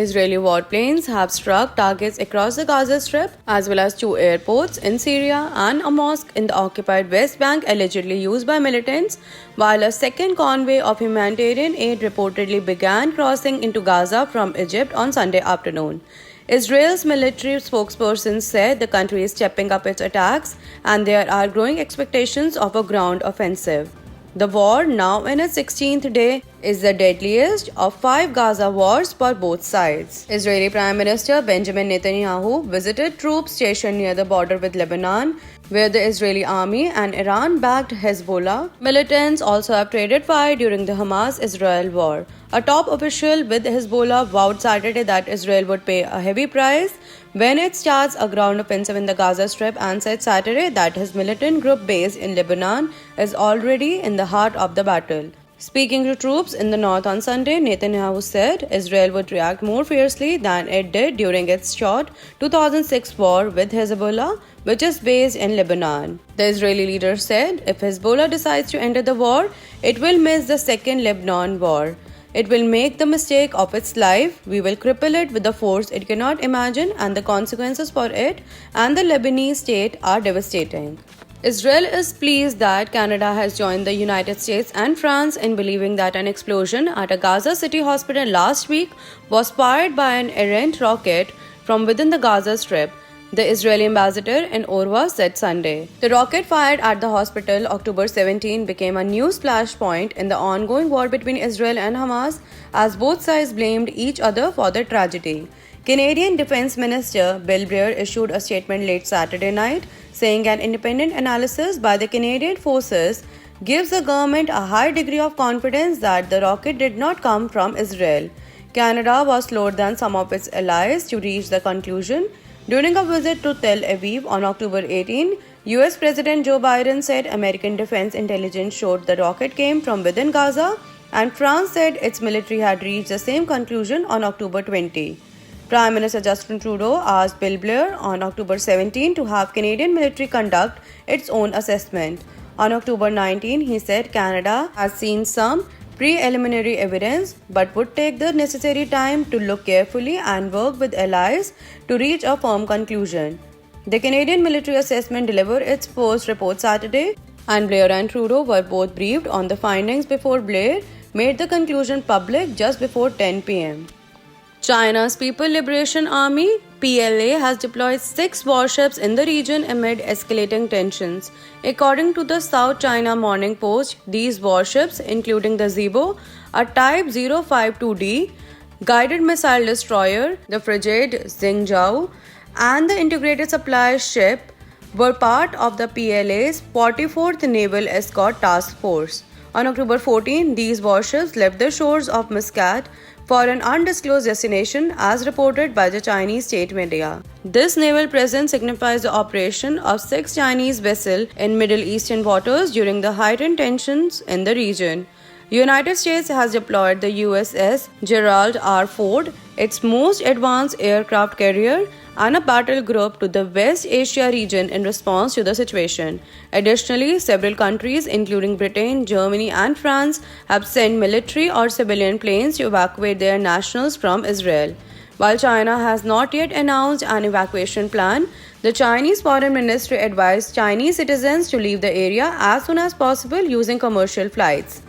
Israeli warplanes have struck targets across the Gaza Strip, as well as 2 airports in Syria and a mosque in the occupied West Bank allegedly used by militants, while a second convoy of humanitarian aid reportedly began crossing into Gaza from Egypt on Sunday afternoon. Israel's military spokesperson said the country is stepping up its attacks and there are growing expectations of a ground offensive. The war, now in its 16th day, is the deadliest of 5 Gaza wars for both sides. Israeli Prime Minister Benjamin Netanyahu visited troops stationed near the border with Lebanon, where the Israeli army and Iran-backed Hezbollah militants also have traded fire during the Hamas-Israel war. A top official with Hezbollah vowed Saturday that Israel would pay a heavy price when it starts a ground offensive in the Gaza Strip, and said Saturday that his militant group based in Lebanon is already in the heart of the battle. Speaking to troops in the north on Sunday, Netanyahu said Israel would react more fiercely than it did during its short 2006 war with Hezbollah, which is based in Lebanon. The Israeli leader said if Hezbollah decides to enter the war, it will miss the second Lebanon war. It will make the mistake of its life. We will cripple it with a force it cannot imagine, and the consequences for it and the Lebanese state are devastating. Israel is pleased that Canada has joined the United States and France in believing that an explosion at a Gaza City hospital last week was fired by an errant rocket from within the Gaza Strip, the Israeli ambassador in Orwa said Sunday. The rocket fired at the hospital October 17 became a new flashpoint in the ongoing war between Israel and Hamas, as both sides blamed each other for the tragedy. Canadian Defense Minister Bill Blair issued a statement late Saturday night saying an independent analysis by the Canadian forces gives the government a high degree of confidence that the rocket did not come from Israel. Canada was slower than some of its allies to reach the conclusion. During a visit to Tel Aviv on October 18, US President Joe Biden said American defense intelligence showed the rocket came from within Gaza, and France said its military had reached the same conclusion on October 20. Prime Minister Justin Trudeau asked Bill Blair on October 17 to have Canadian military conduct its own assessment. On October 19, he said Canada has seen some preliminary evidence but would take the necessary time to look carefully and work with allies to reach a firm conclusion. The Canadian military assessment delivered its first report Saturday, and Blair and Trudeau were both briefed on the findings before Blair made the conclusion public just before 10 p.m. China's People Liberation Army PLA has deployed 6 warships in the region amid escalating tensions. According to the South China Morning Post, these warships, including the Zibo, a Type 052D guided missile destroyer, the frigate Xingzhou, and the integrated supply ship, were part of the PLA's 44th Naval Escort Task Force. On October 14, these warships left the shores of Muscat for an undisclosed destination, as reported by the Chinese state media. This naval presence signifies the operation of 6 Chinese vessels in Middle Eastern waters during the heightened tensions in the region. The United States has deployed the USS Gerald R. Ford, its most advanced aircraft carrier, and a battle group to the West Asia region in response to the situation. Additionally, several countries, including Britain, Germany, and France, have sent military or civilian planes to evacuate their nationals from Israel. While China has not yet announced an evacuation plan, the Chinese Foreign Ministry advised Chinese citizens to leave the area as soon as possible using commercial flights.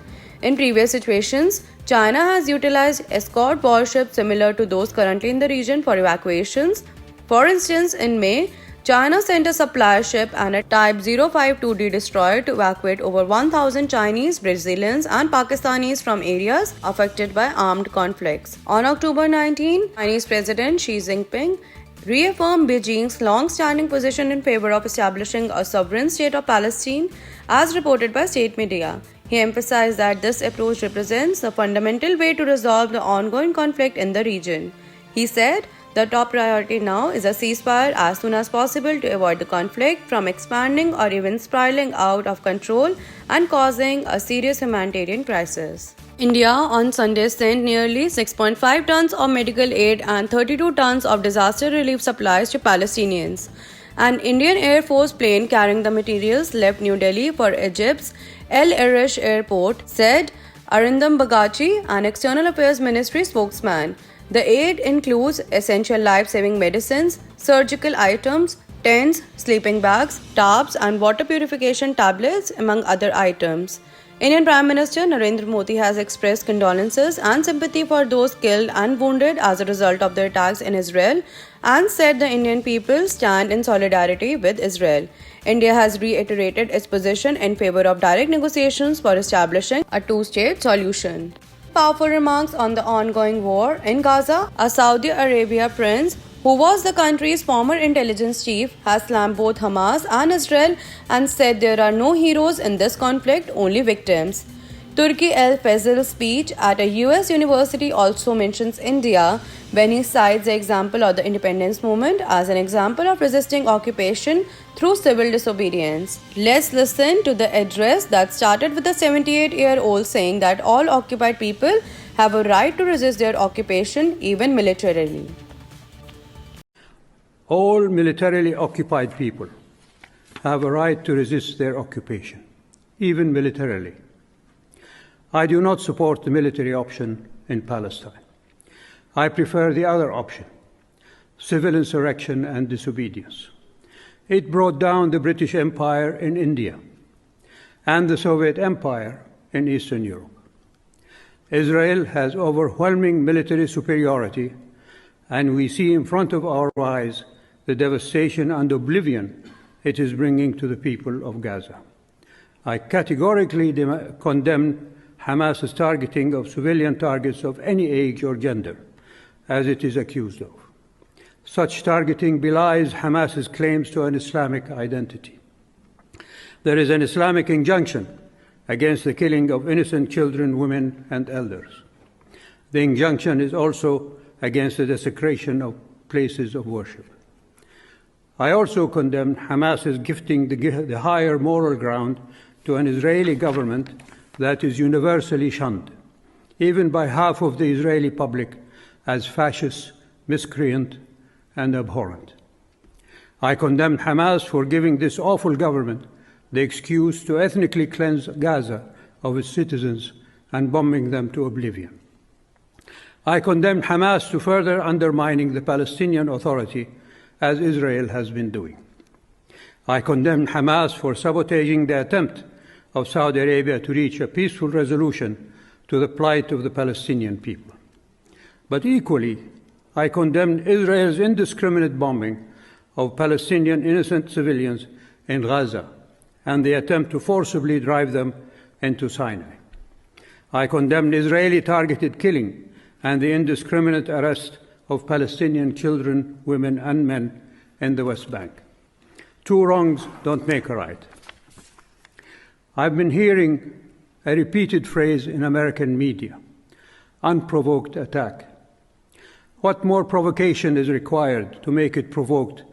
In previous situations, China has utilized escort warships similar to those currently in the region for evacuations. For instance, in May, China sent a supply ship and a Type 052D destroyer to evacuate over 1,000 Chinese, Brazilians, and Pakistanis from areas affected by armed conflicts. On October 19, Chinese President Xi Jinping reaffirmed Beijing's long-standing position in favor of establishing a sovereign state of Palestine, as reported by state media. He emphasized that this approach represents the fundamental way to resolve the ongoing conflict in the region. He said, "The top priority now is a ceasefire as soon as possible to avoid the conflict from expanding or even spiraling out of control and causing a serious humanitarian crisis." India on Sunday sent nearly 6.5 tons of medical aid and 32 tons of disaster relief supplies to Palestinians. An Indian Air Force plane carrying the materials left New Delhi for Egypt's El Arish airport, said Arindam Bagachi, an External Affairs Ministry spokesman. The aid includes essential life-saving medicines, surgical items, tents, sleeping bags, tarps, and water purification tablets, among other items. Indian Prime Minister Narendra Modi has expressed condolences and sympathy for those killed and wounded as a result of the attacks in Israel and said the Indian people stand in solidarity with Israel. India has reiterated its position in favor of direct negotiations for establishing a two-state solution. Powerful remarks on the ongoing war in Gaza, a Saudi Arabia prince who was the country's former intelligence chief, has slammed both Hamas and Israel and said there are no heroes in this conflict, only victims. Turki El-Fazl's speech at a US university also mentions India when he cites the example of the independence movement as an example of resisting occupation through civil disobedience. Let's listen to the address that started with a 78-year-old saying that all occupied people have a right to resist their occupation, even militarily. All militarily occupied people have a right to resist their occupation, even militarily. I do not support the military option in Palestine. I prefer the other option, civil insurrection and disobedience. It brought down the British Empire in India and the Soviet Empire in Eastern Europe. Israel has overwhelming military superiority, and we see in front of our eyes the devastation and oblivion it is bringing to the people of Gaza. I categorically condemn Hamas's targeting of civilian targets of any age or gender, as it is accused of. Such targeting belies Hamas's claims to an Islamic identity. There is an Islamic injunction against the killing of innocent children, women, and elders. The injunction is also against the desecration of places of worship. I also condemn Hamas's gifting the higher moral ground to an Israeli government that is universally shunned, even by half of the Israeli public, as fascist, miscreant, and abhorrent. I condemn Hamas for giving this awful government the excuse to ethnically cleanse Gaza of its citizens and bombing them to oblivion. I condemn Hamas to further undermining the Palestinian Authority, as Israel has been doing. I condemn Hamas for sabotaging the attempt of Saudi Arabia to reach a peaceful resolution to the plight of the Palestinian people. But equally, I condemn Israel's indiscriminate bombing of Palestinian innocent civilians in Gaza and the attempt to forcibly drive them into Sinai. I condemn Israeli targeted killing and the indiscriminate arrest of Palestinian children, women, and men in the West Bank. Two wrongs don't make a right. I've been hearing a repeated phrase in American media, unprovoked attack. What more provocation is required to make it provoked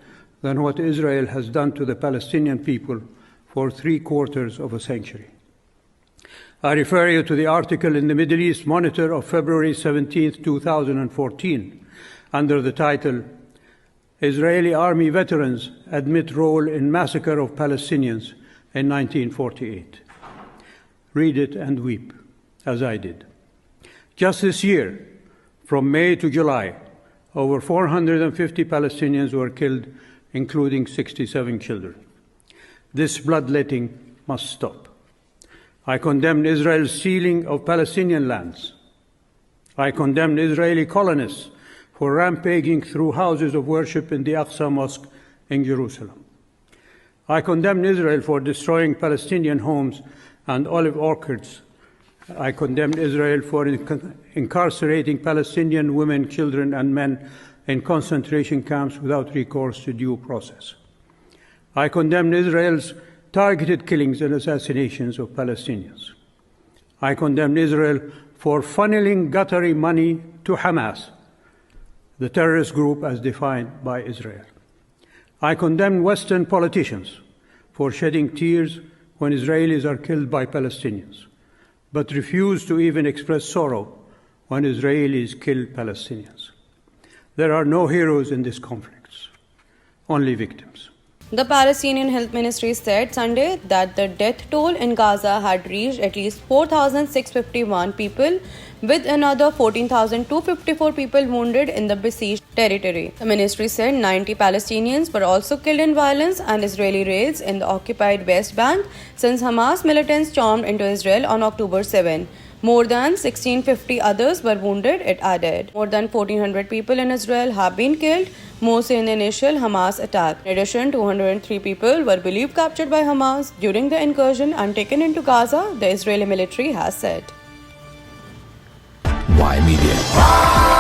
than what Israel has done to the Palestinian people for 3/4 of a century? I refer you to the article in the Middle East Monitor of February 17, 2014, under the title, Israeli Army Veterans Admit Role in Massacre of Palestinians in 1948. Read it and weep, as I did. Just this year, from May to July, over 450 Palestinians were killed, including 67 children. This bloodletting must stop. I condemn Israel's sealing of Palestinian lands. I condemn Israeli colonists for rampaging through houses of worship in the Aqsa Mosque in Jerusalem. I condemn Israel for destroying Palestinian homes and olive orchards. I condemn Israel for incarcerating Palestinian women, children, and men in concentration camps without recourse to due process. I condemn Israel's targeted killings and assassinations of Palestinians. I condemn Israel for funneling guttery money to Hamas, the terrorist group as defined by Israel. I condemn Western politicians for shedding tears when Israelis are killed by Palestinians, but refuse to even express sorrow when Israelis kill Palestinians. There are no heroes in these conflicts, only victims. The Palestinian Health Ministry said Sunday that the death toll in Gaza had reached at least 4,651 people, with another 14,254 people wounded in the besieged territory. The ministry said 90 Palestinians were also killed in violence and Israeli raids in the occupied West Bank since Hamas militants stormed into Israel on October 7. More than 1,650 others were wounded, it added. More than 1,400 people in Israel have been killed, mostly in the initial Hamas attack. In addition, 203 people were believed captured by Hamas during the incursion and taken into Gaza, the Israeli military has said. Y.MEDIA.